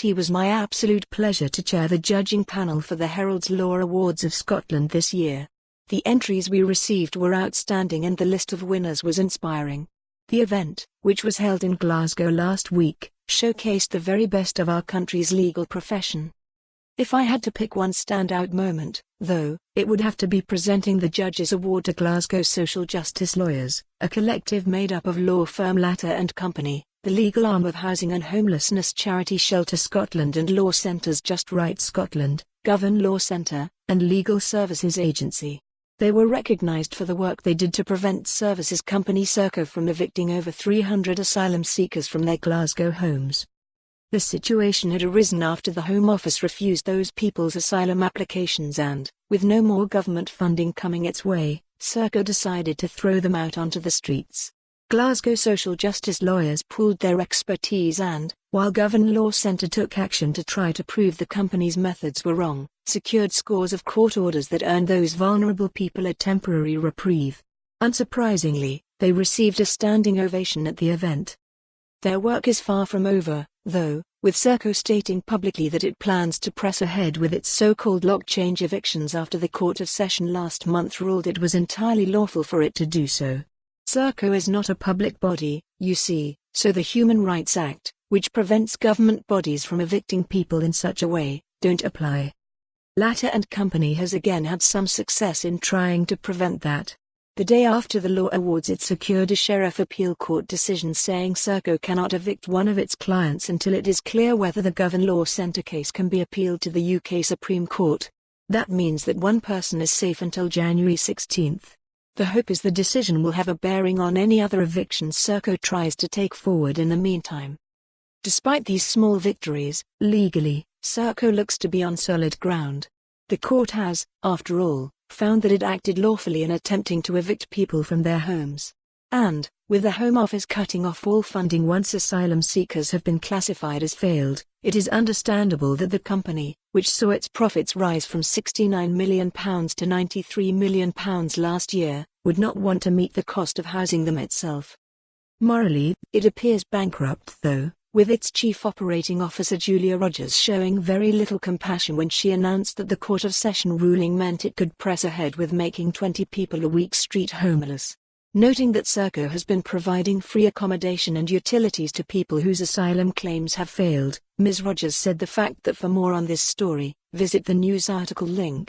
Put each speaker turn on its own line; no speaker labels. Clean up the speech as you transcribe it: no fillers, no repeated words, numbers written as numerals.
It was my absolute pleasure to chair the judging panel for the Herald's Law Awards of Scotland this year. The entries we received were outstanding and the list of winners was inspiring. The event, which was held in Glasgow last week, showcased the very best of our country's legal profession. If I had to pick one standout moment, though, it would have to be presenting the Judges' Award to Glasgow Social Justice Lawyers, a collective made up of law firm Latter & Company, the legal arm of housing and homelessness charity Shelter Scotland and law centres Just Right Scotland, Govan Law Centre, and Legal Services Agency. They were recognised for the work they did to prevent services company Serco from evicting over 300 asylum seekers from their Glasgow homes. The situation had arisen after the Home Office refused those people's asylum applications and, with no more government funding coming its way, Serco decided to throw them out onto the streets. Glasgow social justice lawyers pooled their expertise and, while Govan Law Centre took action to try to prove the company's methods were wrong, secured scores of court orders that earned those vulnerable people a temporary reprieve. Unsurprisingly, they received a standing ovation at the event. Their work is far from over, though, with Serco stating publicly that it plans to press ahead with its so-called lock-change evictions after the Court of Session last month ruled it was entirely lawful for it to do so. Serco is not a public body, you see, so the Human Rights Act, which prevents government bodies from evicting people in such a way, don't apply. Latter & Company has again had some success in trying to prevent that. The day after the Law Awards it secured a Sheriff Appeal Court decision saying Serco cannot evict one of its clients until it is clear whether the Govan Law Centre case can be appealed to the UK Supreme Court. That means that one person is safe until January 16. The hope is the decision will have a bearing on any other evictions Serco tries to take forward in the meantime. Despite these small victories, legally, Serco looks to be on solid ground. The court has, after all, found that it acted lawfully in attempting to evict people from their homes. And, with the Home Office cutting off all funding once asylum seekers have been classified as failed, it is understandable that the company, which saw its profits rise from £69 million to £93 million last year, would not want to meet the cost of housing them itself. Morally, it appears bankrupt though, with its Chief Operating Officer Julia Rogers showing very little compassion when she announced that the Court of Session ruling meant it could press ahead with making 20 people a week street homeless. Noting that Serco has been providing free accommodation and utilities to people whose asylum claims have failed, Ms. Rogers said the fact that for more on this story, visit the news article link.